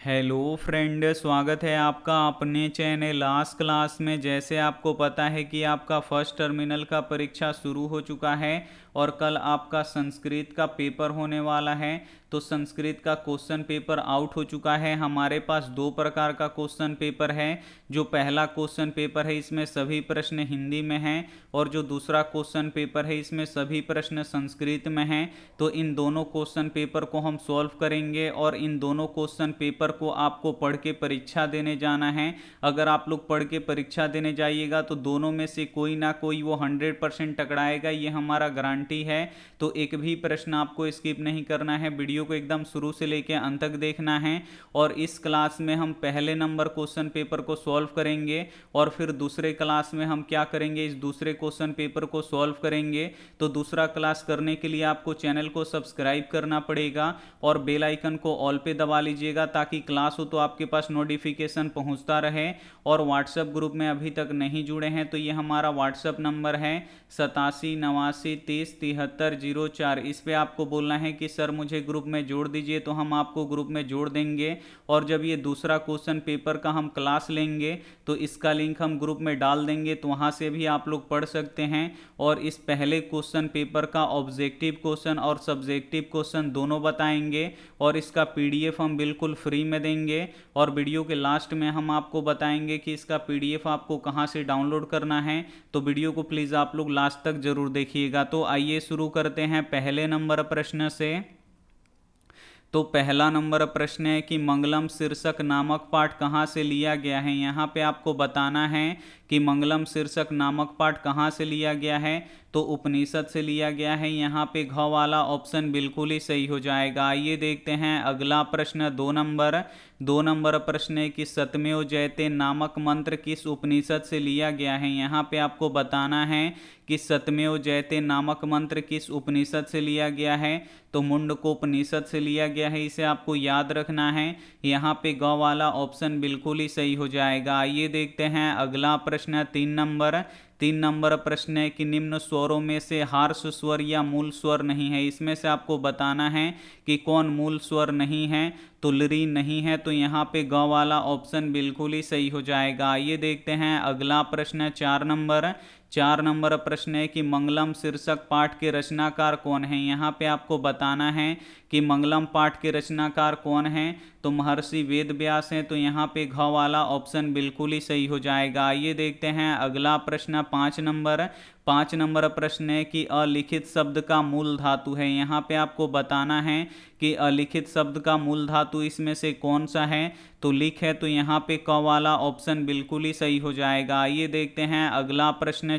Hello friend, स्वागत है आपका अपने चैनल लास्ट क्लास में। जैसे आपको पता है कि आपका फर्स्ट टर्मिनल का परीक्षा शुरू हो चुका है और कल आपका संस्कृत का पेपर होने वाला है। तो संस्कृत का क्वेश्चन पेपर आउट हो चुका है। हमारे पास दो प्रकार का क्वेश्चन पेपर है। जो पहला क्वेश्चन पेपर है इसमें सभी प्रश्न हिंदी में हैं और जो दूसरा क्वेश्चन पेपर है इसमें सभी प्रश्न संस्कृत में हैं। तो इन दोनों क्वेश्चन पेपर को हम सॉल्व करेंगे और इन दोनों क्वेश्चन पेपर को आपको पढ़ के परीक्षा देने जाना है। अगर आप लोग पढ़ के परीक्षा देने जाइएगा तो दोनों में से कोई ना कोई वो 100% टकराएगा, ये हमारा गारंटी है। तो एक भी प्रश्न आपको स्किप नहीं करना है, वीडियो को एकदम शुरू से लेकर अंत तक देखना है। और इस क्लास में हम पहले नंबर क्वेश्चन पेपर को सॉल्व करेंगे और फिर दूसरे क्लास में हम क्या करेंगे, इस दूसरे क्वेश्चन पेपर को सॉल्व करेंगे। तो दूसरा क्लास करने के लिए आपको चैनल को सब्सक्राइब करना पड़ेगा और बेल आइकन को ऑल पे दबा लीजिएगा ताकि क्लास हो तो आपके पास नोटिफिकेशन पहुंचता रहे। और व्हाट्सएप ग्रुप में अभी तक नहीं जुड़े हैं तो ये हमारा व्हाट्सएप नंबर है 8789307304। इस पे आपको बोलना है कि सर मुझे ग्रुप में जोड़ दीजिए, तो हम आपको ग्रुप में जोड़ देंगे। और जब ये दूसरा क्वेश्चन पेपर का हम क्लास लेंगे तो इसका लिंक हम ग्रुप में डाल देंगे, तो वहाँ से भी आप लोग पढ़ सकते हैं। और इस पहले क्वेश्चन पेपर का ऑब्जेक्टिव क्वेश्चन और सब्जेक्टिव क्वेश्चन दोनों बताएंगे और इसका पीडीएफ हम बिल्कुल फ्री में देंगे। और वीडियो के लास्ट में हम आपको बताएंगे कि इसका पीडीएफ आपको कहाँ से डाउनलोड करना है। तो वीडियो को प्लीज़ आप लोग लास्ट तक जरूर देखिएगा। तो आइए शुरू करते हैं पहले नंबर प्रश्न से। तो पहला नंबर प्रश्न है कि मंगलम शीर्षक नामक पाठ कहाँ से लिया गया है। यहाँ पे आपको बताना है कि मंगलम शीर्षक नामक पाठ कहाँ से लिया गया है। तो उपनिषद से लिया गया है। यहाँ पे घ वाला ऑप्शन बिल्कुल ही सही हो जाएगा। आइए देखते हैं अगला प्रश्न, दो नंबर प्रश्न है कि सत्यमेव जयते नामक मंत्र किस उपनिषद से लिया गया है। यहाँ पे आपको बताना है कि सत्यमेव जयते नामक मंत्र किस उपनिषद से लिया गया है। तो मुंडकोपनिषद से लिया गया है, इसे आपको याद रखना है। यहाँ पे ग वाला ऑप्शन बिल्कुल ही सही हो जाएगा। आइए देखते हैं अगला प्रश्न, तीन नंबर प्रश्न है कि निम्न स्वरों में से हार्श स्वर या मूल स्वर नहीं है। इसमें से आपको बताना है कि कौन मूल स्वर नहीं है। तो लरी नहीं है, तो यहाँ पे ग वाला ऑप्शन बिल्कुल ही सही हो जाएगा। आइए देखते हैं अगला प्रश्न, चार नंबर प्रश्न है कि मंगलम शीर्षक पाठ के रचनाकार कौन है। यहाँ पे आपको बताना है कि मंगलम पाठ के रचनाकार कौन हैं। तो महर्षि वेद व्यास हैं, तो यहाँ पे घ वाला ऑप्शन बिल्कुल ही सही हो जाएगा। आइए देखते हैं अगला प्रश्न, पाँच नंबर प्रश्न है कि अलिखित शब्द का मूल धातु है। यहाँ पे आपको बताना है कि अलिखित शब्द का मूल धातु इसमें से कौन सा है। तो लिख है, तो यहाँ पे क वाला ऑप्शन बिल्कुल ही सही हो जाएगा। आइए देखते हैं अगला प्रश्न,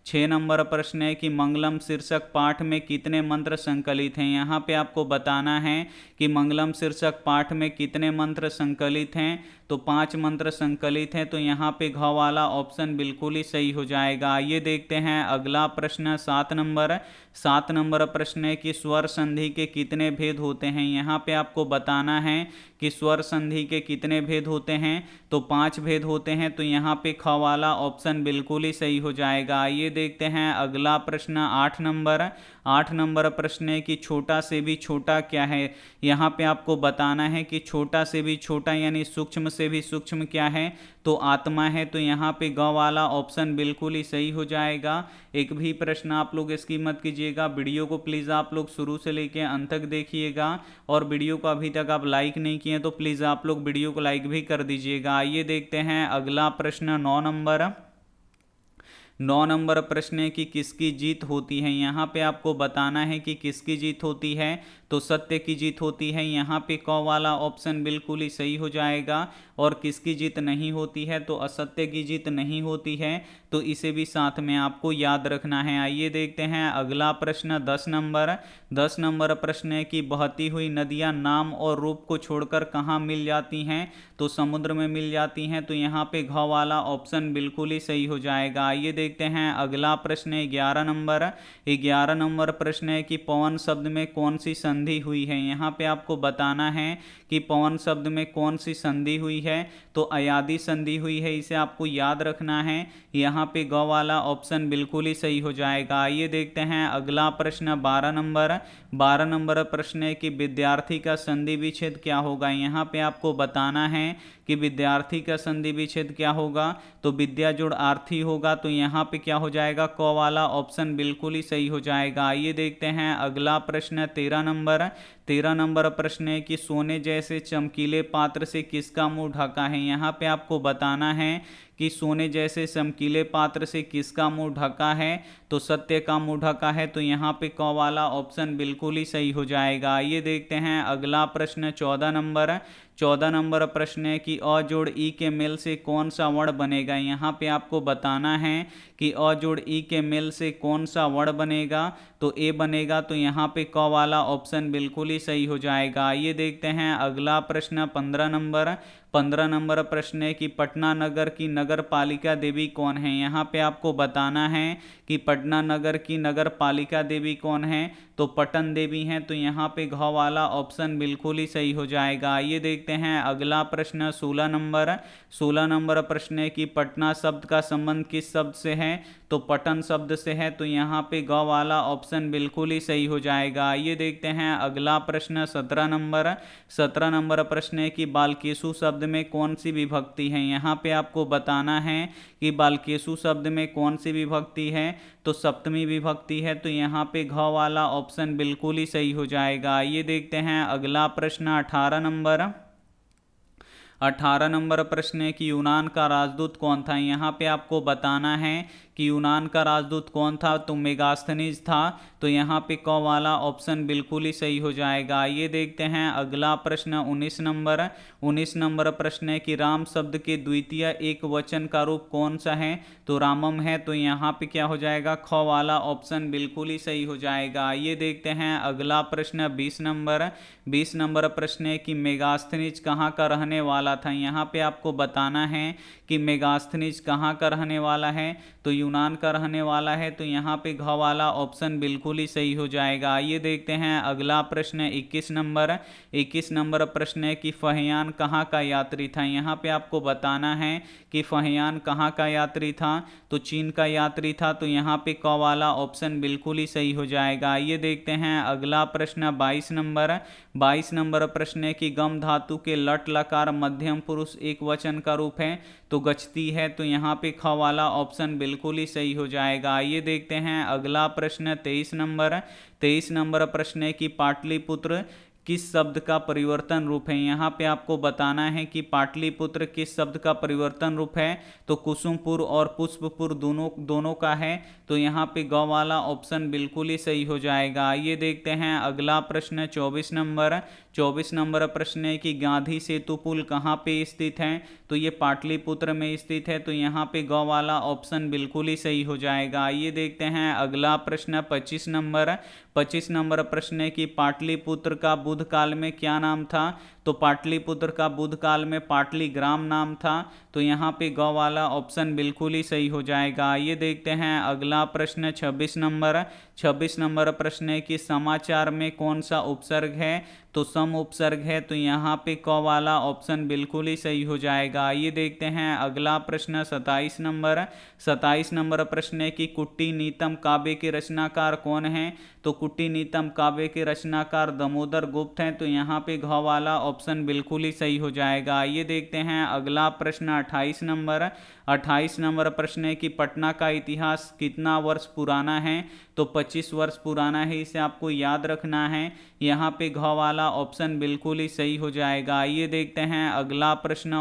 छः नंबर प्रश्न है कि मंगलम शीर्षक पाठ में कितने मंत्र संकलित हैं। यहाँ पे आपको बताना है कि मंगलम शीर्षक पाठ में कितने मंत्र संकलित हैं। तो 5 मंत्र संकलित हैं, तो यहाँ पे घ वाला ऑप्शन बिल्कुल ही सही हो जाएगा। आइए देखते हैं अगला प्रश्न, सात नंबर प्रश्न है कि स्वर संधि के कितने भेद होते हैं। यहाँ पे आपको बताना है कि स्वर संधि के कितने भेद होते हैं। तो 5 भेद होते हैं, तो यहाँ पे ख वाला ऑप्शन बिल्कुल ही सही हो जाएगा। आइए देखते हैं अगला प्रश्न, 8 नंबर प्रश्न है कि छोटा से भी छोटा क्या है। यहाँ पे आपको बताना है कि छोटा से भी छोटा यानी सूक्ष्म से भी सूक्ष्म क्या है। तो आत्मा है, तो यहाँ पे ग वाला ऑप्शन बिल्कुल ही सही हो जाएगा। एक भी प्रश्न आप लोग इसकी मत कीजिएगा, वीडियो को प्लीज़ आप लोग शुरू से लेके अंत तक देखिएगा। और वीडियो को अभी तक आप लाइक नहीं किए तो प्लीज़ आप लोग वीडियो को लाइक भी कर दीजिएगा। आइए देखते हैं अगला प्रश्न, 9 नंबर प्रश्न है कि किसकी जीत होती है। यहाँ पे आपको बताना है कि किसकी जीत होती है। तो सत्य की जीत होती है। यहाँ पे क वाला ऑप्शन बिल्कुल ही सही हो जाएगा। और किसकी जीत नहीं होती है, तो असत्य की जीत नहीं होती है। तो इसे भी साथ में आपको याद रखना है। आइए देखते हैं अगला प्रश्न, 10 नंबर प्रश्न है कि बहती हुई नदियाँ नाम और रूप को छोड़कर कहाँ मिल जाती हैं। तो समुद्र में मिल जाती हैं। तो यहाँ पे घ वाला ऑप्शन बिल्कुल ही सही हो जाएगा। आइए देखते हैं अगला प्रश्न है 11 नंबर प्रश्न है कि पवन शब्द में कौन सी संधि हुई है। यहाँ पे आपको बताना है कि पवन शब्द में कौन सी संधि हुई है, तो अयादी संधि हुई है, इसे आपको याद रखना है। यहाँ पे ग वाला ऑप्शन बिल्कुल ही सही हो जाएगा। आइए देखते हैं अगला प्रश्न 12 नंबर प्रश्न है कि विद्यार्थी का संधि विच्छेद क्या होगा। यहाँ पे आपको बताना है कि विद्यार्थी का संधि विच्छेद क्या होगा, तो विद्या जोड़ आर्थी होगा, तो यहाँ पे क्या हो जाएगा, क वाला ऑप्शन बिल्कुल ही सही हो जाएगा। आइए देखते हैं अगला प्रश्न 13 नंबर प्रश्न है कि सोने जैसे चमकीले पात्र से किसका मुंह ढका है। यहाँ पे आपको बताना है कि सोने जैसे चमकीले पात्र से किसका मुंह ढका है, तो सत्य का मुंह ढका है, तो यहाँ पे क वाला ऑप्शन बिल्कुल ही सही हो जाएगा। आइए देखते हैं अगला प्रश्न 14 नंबर प्रश्न है कि अ जोड़ ई के मेल से कौन सा वर्ण बनेगा। यहाँ पे आपको बताना है कि अ जोड़ ई के मेल से कौन सा वर्ण बनेगा, तो ए बनेगा, तो यहाँ पे क वाला ऑप्शन बिल्कुल ही सही हो जाएगा। आइए देखते हैं अगला प्रश्न 15 नंबर प्रश्न है कि पटना नगर की नगर पालिका देवी कौन है। यहाँ पे आपको बताना है कि पटना नगर की नगर पालिका देवी कौन है, तो पटन देवी हैं, तो यहाँ पे घ वाला ऑप्शन बिल्कुल ही सही हो जाएगा। आइए देखते हैं अगला प्रश्न 16 नंबर प्रश्न है कि पटना शब्द का संबंध किस शब्द से है, तो पटन शब्द से है, तो यहाँ पे ग वाला ऑप्शन बिल्कुल ही सही हो जाएगा। आइए देखते हैं अगला प्रश्न 17 नंबर प्रश्न है कि बालकेशु शब्द में कौन सी विभक्ति है। यहाँ पे आपको बताना है कि बालकेशु शब्द में कौन सी विभक्ति है, तो सप्तमी विभक्ति है, तो यहाँ पे घ वाला ऑप्शन बिल्कुल ही सही हो जाएगा। आइए देखते हैं अगला प्रश्न 18 नंबर प्रश्न है कि यूनान का राजदूत कौन था। यहाँ पे आपको बताना है कि यूनान का राजदूत कौन था, तो मेगास्थनीज था, तो यहाँ पे क वाला ऑप्शन बिल्कुल ही सही हो जाएगा। आइए देखते हैं अगला प्रश्न 19 नंबर प्रश्न है कि राम शब्द के द्वितीय एक वचन का रूप कौन सा है, तो रामम है, तो यहाँ पे क्या हो जाएगा, ख वाला ऑप्शन बिल्कुल ही सही हो जाएगा। आइए देखते हैं अगला प्रश्न 20 नंबर प्रश्न है कि मेगास्थनीज कहाँ का रहने वाला था। यहाँ पे आपको बताना है कि मेगास्थनीज कहाँ का रहने वाला है, तो यूनान का रहने वाला है, तो यहाँ पे घ वाला ऑप्शन बिल्कुल ही सही हो जाएगा। आइए देखते हैं अगला प्रश्न 21 नंबर प्रश्न है कि फहियान कहाँ का यात्री था। यहाँ पे आपको बताना है कि फहियान कहाँ का यात्री था, तो चीन का यात्री था, तो यहाँ पे क वाला ऑप्शन बिल्कुल ही सही हो जाएगा। आइए देखते हैं अगला प्रश्न 22 नंबर प्रश्न है कि गम धातु के लट लकार मध्यम पुरुष एक वचन का रूप है, तो गच्छती है, तो यहाँ पे ख वाला ऑप्शन बिल्कुल ही सही हो जाएगा। आइए देखते हैं अगला प्रश्न 23 नंबर प्रश्न है कि पाटलिपुत्र किस शब्द का परिवर्तन रूप है। यहाँ पे आपको बताना है कि पाटलिपुत्र किस शब्द का परिवर्तन रूप है, तो कुसुमपुर और पुष्पपुर दोनों का है, तो यहाँ पे ग वाला ऑप्शन बिल्कुल ही सही हो जाएगा। आइए देखते हैं अगला प्रश्न 24 नंबर प्रश्न है कि गांधी सेतु पुल कहाँ पे स्थित है, तो ये पाटलिपुत्र में स्थित है, तो यहाँ पे ग वाला ऑप्शन बिल्कुल ही सही हो जाएगा। आइए देखते हैं अगला प्रश्न 25 नंबर प्रश्न है कि पाटलिपुत्र का बुध काल में क्या नाम था, तो पाटलिपुत्र का बुध काल में पाटलीग्राम नाम था, तो यहाँ पे ग वाला ऑप्शन बिल्कुल ही सही हो जाएगा। आइए देखते हैं अगला प्रश्न 26 नंबर प्रश्न है कि समाचार में कौन सा उपसर्ग है, तो सम उपसर्ग है, तो यहाँ पे क वाला ऑप्शन बिल्कुल ही सही हो जाएगा। आइए देखते हैं अगला प्रश्न 27 नंबर प्रश्न है कि कुट्टी नीतम काव्य के रचनाकार कौन है, तो कुट्टी नीतम काव्य के रचनाकार दामोदर गुप्त हैं, तो यहाँ पे घ वाला ऑप्शन बिल्कुल ही सही हो जाएगा। आइए देखते हैं अगला प्रश्न 28 नंबर प्रश्न है कि पटना का इतिहास कितना वर्ष पुराना है, तो 25 वर्ष पुराना है, इसे आपको याद रखना है। यहाँ पे घ वाला ऑप्शन बिल्कुल ही सही हो जाएगा। आइए देखते हैं अगला प्रश्न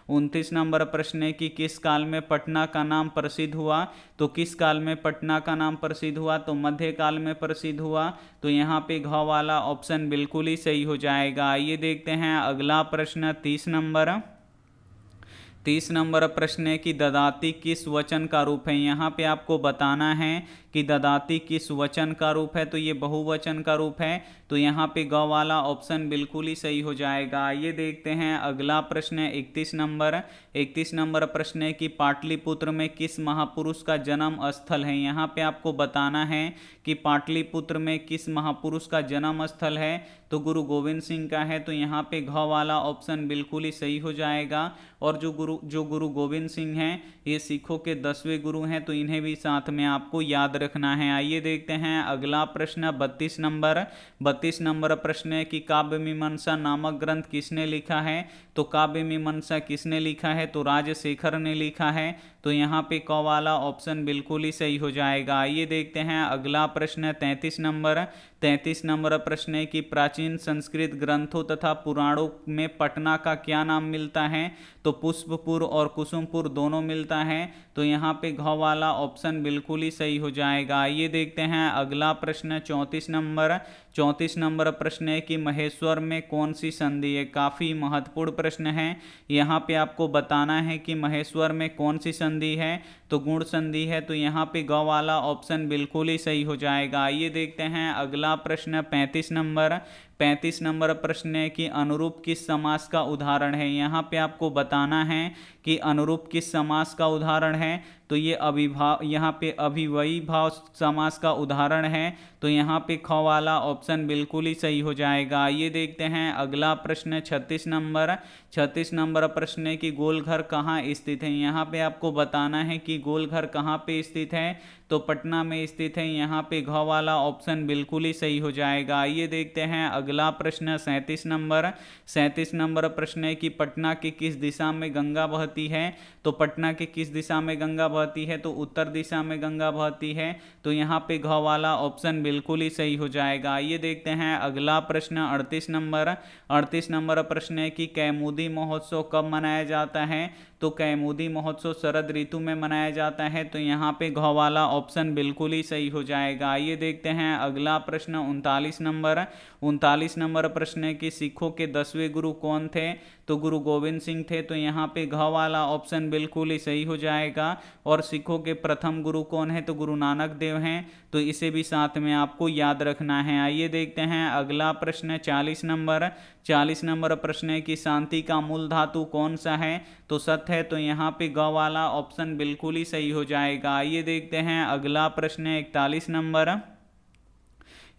29 नंबर प्रश्न है कि किस काल में पटना का नाम प्रसिद्ध हुआ, तो किस काल में पटना का नाम प्रसिद्ध हुआ, तो मध्य काल में प्रसिद्ध हुआ, तो यहाँ पे घ वाला ऑप्शन बिल्कुल ही सही हो जाएगा। आइए देखते हैं अगला प्रश्न 30 नंबर प्रश्न है कि ददाती किस वचन का रूप है। यहाँ पे आपको बताना है कि ददाती किस वचन का रूप है, तो ये बहुवचन का रूप है, तो यहाँ पे ग वाला ऑप्शन बिल्कुल ही सही हो जाएगा। ये देखते हैं अगला प्रश्न 31 नंबर। 31 नंबर प्रश्न है कि पाटलिपुत्र में किस महापुरुष का जन्म स्थल है। यहाँ पे आपको बताना है कि पाटलिपुत्र में किस महापुरुष का जन्म स्थल है, तो गुरु गोविंद सिंह का है। तो यहाँ पे घ वाला ऑप्शन बिल्कुल ही सही हो जाएगा। और जो गुरु गोविंद सिंह हैं ये सिखों के 10वें गुरु हैं, तो इन्हें भी साथ में आपको याद रखना है। आइए देखते हैं अगला प्रश्न 32 नंबर। 32 नंबर प्रश्न है कि काव्य मीमांसा नामक ग्रंथ किसने लिखा है। तो काव्य मीमांसा किसने लिखा है, तो राजशेखर ने लिखा है। तो यहाँ पे क वाला ऑप्शन बिल्कुल ही सही हो जाएगा। आइए देखते हैं अगला प्रश्न 33 नंबर। 33 नंबर प्रश्न है कि प्राचीन संस्कृत ग्रंथों तथा पुराणों में पटना का क्या नाम मिलता है। तो पुष्पपुर और कुसुमपुर दोनों मिलता है। तो यहाँ पे घ वाला ऑप्शन बिल्कुल ही सही हो जाएगा। आइए देखते हैं अगला प्रश्न 34 नंबर। 34 नंबर प्रश्न है कि महेश्वर में कौन सी संधि है। काफ़ी महत्वपूर्ण प्रश्न है। यहाँ पे आपको बताना है कि महेश्वर में कौन सी संधि है, तो गुण संधि है। तो यहाँ पे ग वाला ऑप्शन बिल्कुल ही सही हो जाएगा। आइए देखते हैं अगला प्रश्न 35 नंबर। 35 नंबर प्रश्न है कि अनुरूप किस समास का उदाहरण है। यहाँ पे आपको बताना है कि अनुरूप किस समास का उदाहरण है। तो ये यहाँ पे अभिव्ययी भाव समास का उदाहरण है। तो यहाँ पे ख वाला ऑप्शन बिल्कुल ही सही हो जाएगा। ये देखते हैं अगला प्रश्न 36 नंबर। 36 नंबर प्रश्न है कि गोलघर कहाँ स्थित है। यहाँ पे आपको बताना है कि गोलघर कहाँ पे स्थित है, तो पटना में स्थित है। यहाँ पे घ वाला ऑप्शन बिल्कुल ही सही हो जाएगा। आइए देखते हैं अगला प्रश्न 37 नंबर। 37 नंबर प्रश्न है कि पटना की किस दिशा में गंगा बहती है। तो पटना की किस दिशा में गंगा बहती है, तो उत्तर दिशा में गंगा बहती है। तो यहाँ पे घ वाला ऑप्शन बिल्कुल ही सही हो जाएगा। आइए देखते हैं अगला प्रश्न 38 नंबर। 38 नंबर प्रश्न है कि कैमुदी महोत्सव कब मनाया जाता है। तो कैमुदी महोत्सव शरद ऋतु में मनाया जाता है। तो यहाँ पे घ वाला ऑप्शन बिल्कुल ही सही हो जाएगा। आइए देखते हैं अगला प्रश्न 39 नंबर। 39 नंबर प्रश्न है कि सिखों के 10वें गुरु कौन थे। तो गुरु गोविंद सिंह थे। तो यहाँ पे घ वाला ऑप्शन बिल्कुल ही सही हो जाएगा। और सिखों के प्रथम गुरु कौन है, तो गुरु नानक देव हैं। तो इसे भी साथ में आपको याद रखना है। आइए देखते हैं अगला प्रश्न 40 नंबर। 40 नंबर प्रश्न है कि शांति का मूल धातु कौन सा है। तो सत्य है। तो यहाँ पे ग वाला ऑप्शन बिल्कुल ही सही हो जाएगा। आइए देखते हैं अगला प्रश्न 41 नंबर।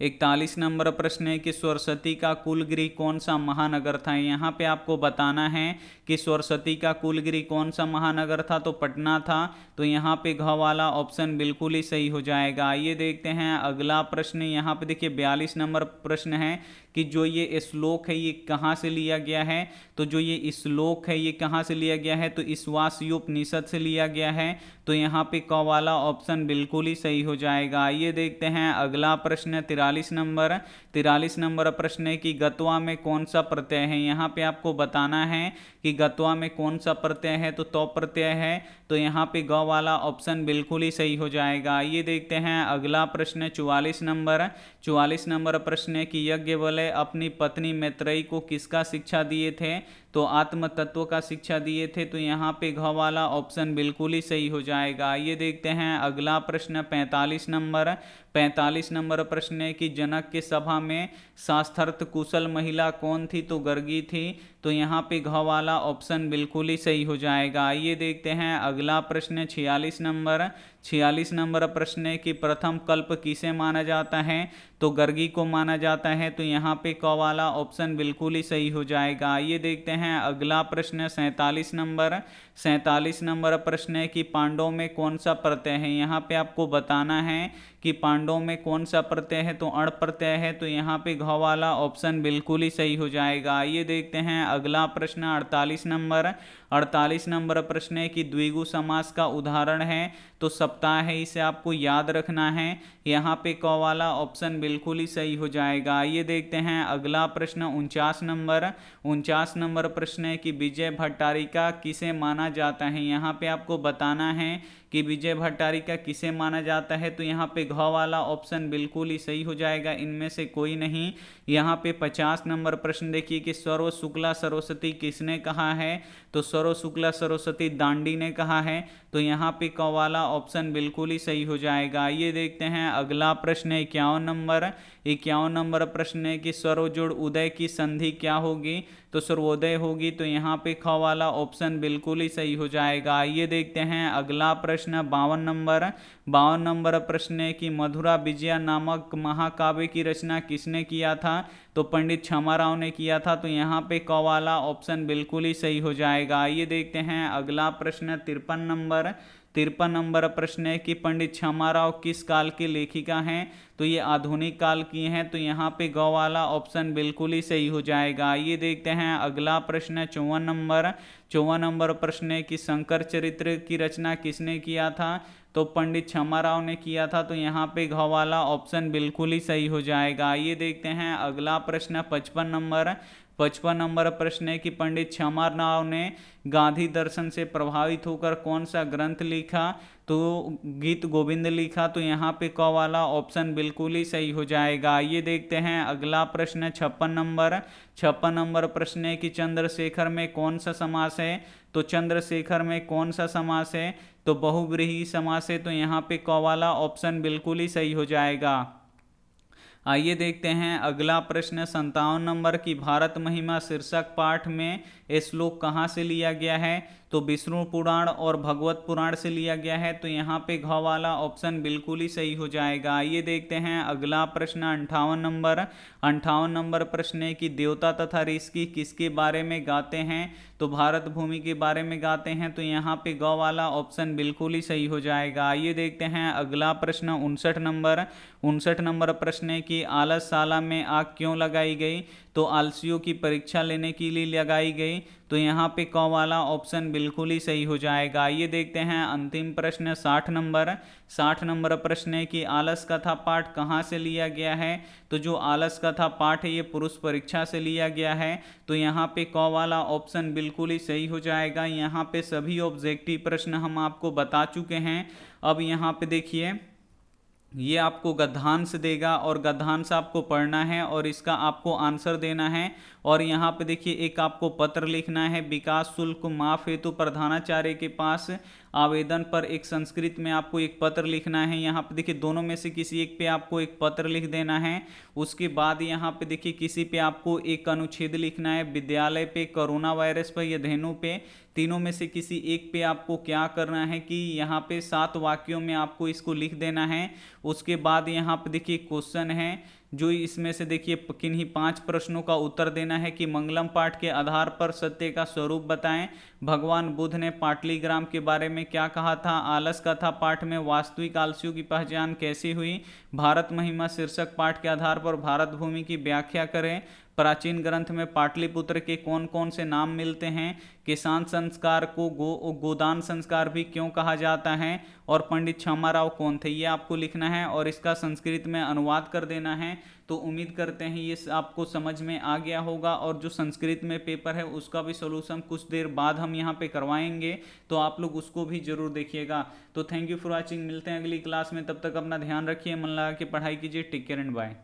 41 नंबर प्रश्न है कि सरस्वती का कुलगिरी कौन सा महानगर था। यहाँ पे आपको बताना है कि सरस्वती का कुलगिरी कौन सा महानगर था, तो पटना था। तो यहाँ पे घ वाला ऑप्शन बिल्कुल ही सही हो जाएगा। आइए देखते हैं अगला प्रश्न। यहाँ पे देखिए 42 नंबर प्रश्न है कि जो ये श्लोक है ये कहाँ से लिया गया है। तो जो ये श्लोक है ये कहाँ से लिया गया है, तो ईशावास्योपनिषद से लिया गया है। तो यहाँ पे क वाला ऑप्शन बिल्कुल ही सही हो जाएगा। आइए देखते हैं अगला प्रश्न 43 नंबर। 43 नंबर प्रश्न है कि गत्वा में कौन सा प्रत्यय है। यहाँ पे आपको बताना है कि गत्वा में कौन सा प्रत्यय है, तो प्रत्यय है। तो यहाँ पे ग वाला ऑप्शन बिल्कुल ही सही हो जाएगा। आइए देखते हैं अगला प्रश्न 44 नंबर। 44 नंबर प्रश्न है कि यज्ञवल्क्य अपनी पत्नी मैत्रेयी को किसका शिक्षा दिए थे। तो आत्म तत्व का शिक्षा दिए थे। तो यहाँ पे घ वाला ऑप्शन बिल्कुल ही सही हो जाएगा। आइए देखते हैं अगला प्रश्न 45 नंबर। 45 नंबर प्रश्न है कि जनक के सभा में शास्त्रार्थ कुशल महिला कौन थी। तो गर्गी थी। तो यहाँ पे घ वाला ऑप्शन बिल्कुल ही सही हो जाएगा। आइए देखते हैं अगला प्रश्न 46 नंबर। 46 नंबर प्रश्न है कि प्रथम कल्प किसे माना जाता है। तो गर्गी को माना जाता है। तो यहाँ पे क वाला ऑप्शन बिल्कुल ही सही हो जाएगा। आइए देखते हैं अगला प्रश्न 47 नंबर। 47 नंबर प्रश्न है कि पांडवों में कौन सा प्रत्यय है। यहाँ पे आपको बताना है कि पांडवों में कौन सा प्रत्यय है, तो अण प्रत्यय है। तो यहाँ पे घ वाला ऑप्शन बिल्कुल ही सही हो जाएगा। आइए देखते हैं अगला प्रश्न 48 नंबर। 48 नंबर प्रश्न है कि द्विगु समास का उदाहरण है। तो सप्ताह है, इसे आपको याद रखना है। यहाँ पे क वाला ऑप्शन बिल्कुल ही सही हो जाएगा। आइए देखते हैं अगला प्रश्न 49 नंबर। 49 नंबर प्रश्न है कि विजय भट्टारिका किसे माना जाता है। यहाँ पे आपको बताना है कि विजय भट्टारिका किसे माना जाता है। तो यहाँ पे घ घ वाला ऑप्शन बिल्कुल ही सही हो जाएगा, इनमें से कोई नहीं। यहाँ पे 50 नंबर प्रश्न देखिए कि सर्व शुक्ला सरस्वती किसने कहा है, तो सर्व शुक्ला सरस्वती दांडी ने कहा है, तो यहाँ पे क वाला ऑप्शन बिल्कुल ही सही हो जाएगा। ये देखते हैं अगला प्रश्न है 51 नंबर प्रश्न है कि सर्वजोड़ उदय की संधि क्या होगी, तो सर्वोदय होगी, तो यहाँ पे ख वाला ऑप्शन बिल्कुल ही सही हो जाएगा। ये देखते हैं अगला प्रश्न 52 नंबर प्रश्न है कि मधुरा विजया नामक महाकाव्य की रचना किसने किया था, तो पंडित छमाराव ने किया था, तो यहाँ पे क वाला ऑप्शन बिल्कुल ही सही हो जाएगा। ये देखते हैं अगला प्रश्न 53 नंबर प्रश्न है कि पंडित छमाराव किस काल की लेखिका हैं, तो ये आधुनिक काल की हैं, तो यहाँ पे ग वाला ऑप्शन बिल्कुल ही सही हो जाएगा। ये देखते हैं अगला प्रश्न 54 नंबर प्रश्न है कि शंकर चरित्र की रचना किसने किया था, तो पंडित छमाराव ने किया था, तो यहाँ पे घ वाला ऑप्शन बिल्कुल ही सही हो जाएगा। ये देखते हैं अगला प्रश्न 55 नंबर प्रश्न है कि पंडित छमाराव ने गांधी दर्शन से प्रभावित होकर कौन सा ग्रंथ लिखा, तो गीत गोविंद लिखा, तो यहाँ पे क वाला ऑप्शन बिल्कुल ही सही हो जाएगा। ये देखते हैं अगला प्रश्न 56 नंबर प्रश्न है कि चंद्रशेखर में कौन सा समास है, तो चंद्रशेखर में कौन सा समास है, तो बहुव्रीहि समास है, तो यहाँ पे क वाला ऑप्शन बिल्कुल ही सही हो जाएगा। आइए देखते हैं अगला प्रश्न 57 नंबर की भारत महिमा शीर्षक पाठ में श्लोक कहाँ से लिया गया है, तो विष्णु पुराण और भगवत पुराण से लिया गया है, तो यहाँ पे घ वाला ऑप्शन बिल्कुल ही सही हो जाएगा। ये देखते हैं अगला प्रश्न 58 नंबर प्रश्न है कि देवता तथा ऋषि किसके बारे में गाते हैं, तो भारत भूमि के बारे में गाते हैं, तो यहाँ पे ग वाला ऑप्शन बिल्कुल ही सही हो जाएगा। ये देखते हैं अगला प्रश्न 59 नंबर प्रश्न है कि आलसशाला में आग क्यों लगाई गई, तो आलसियों की परीक्षा लेने के लिए लगाई गई, तो यहाँ पे क वाला ऑप्शन बिल्कुल ही सही हो जाएगा। ये देखते हैं अंतिम प्रश्न 60 नंबर प्रश्न है कि आलस कथा पाठ कहाँ से लिया गया है, तो जो आलस कथा पाठ है ये पुरुष परीक्षा से लिया गया है, तो यहाँ पे क वाला ऑप्शन बिल्कुल ही सही हो जाएगा। यहाँ पे सभी ऑब्जेक्टिव प्रश्न हम आपको बता चुके हैं। अब यहाँ पे देखिए ये आपको गद्यांश देगा और गद्यांश आपको पढ़ना है और इसका आपको आंसर देना है। और यहाँ पे देखिए एक आपको पत्र लिखना है, विकास शुल्क माफ हेतु प्रधानाचार्य के पास आवेदन पर एक संस्कृत में आपको एक पत्र लिखना है। यहाँ पे देखिए दोनों में से किसी एक पे आपको एक पत्र लिख देना है। उसके बाद यहाँ पे देखिए किसी पे आपको एक अनुच्छेद लिखना है, विद्यालय पे, कोरोना वायरस पे या धेनु पे, तीनों में से किसी एक पे आपको क्या करना है कि यहाँ पे 7 वाक्यों में आपको इसको लिख देना है। उसके बाद यहाँ पे देखिए क्वेश्चन है जो इसमें से देखिए किन्हीं 5 प्रश्नों का उत्तर देना है कि मंगलम पाठ के आधार पर सत्य का स्वरूप बताएं, भगवान बुद्ध ने पाटलीग्राम के बारे में क्या कहा था, आलस कथा पाठ में वास्तविक आलसियों की पहचान कैसे हुई, भारत महिमा शीर्षक पाठ के आधार पर भारत भूमि की व्याख्या करें, प्राचीन ग्रंथ में पाटलिपुत्र के कौन कौन से नाम मिलते हैं, किसान संस्कार को गोदान संस्कार भी क्यों कहा जाता है, और पंडित छमाराव कौन थे, ये आपको लिखना है और इसका संस्कृत में अनुवाद कर देना है। तो उम्मीद करते हैं ये आपको समझ में आ गया होगा। और जो संस्कृत में पेपर है उसका भी सॉल्यूशन कुछ देर बाद हम यहाँ पे करवाएंगे, तो आप लोग उसको भी जरूर देखिएगा। तो थैंक यू फॉर वॉचिंग, मिलते हैं अगली क्लास में, तब तक अपना ध्यान रखिए, मन लगा के पढ़ाई कीजिए। Take care and bye.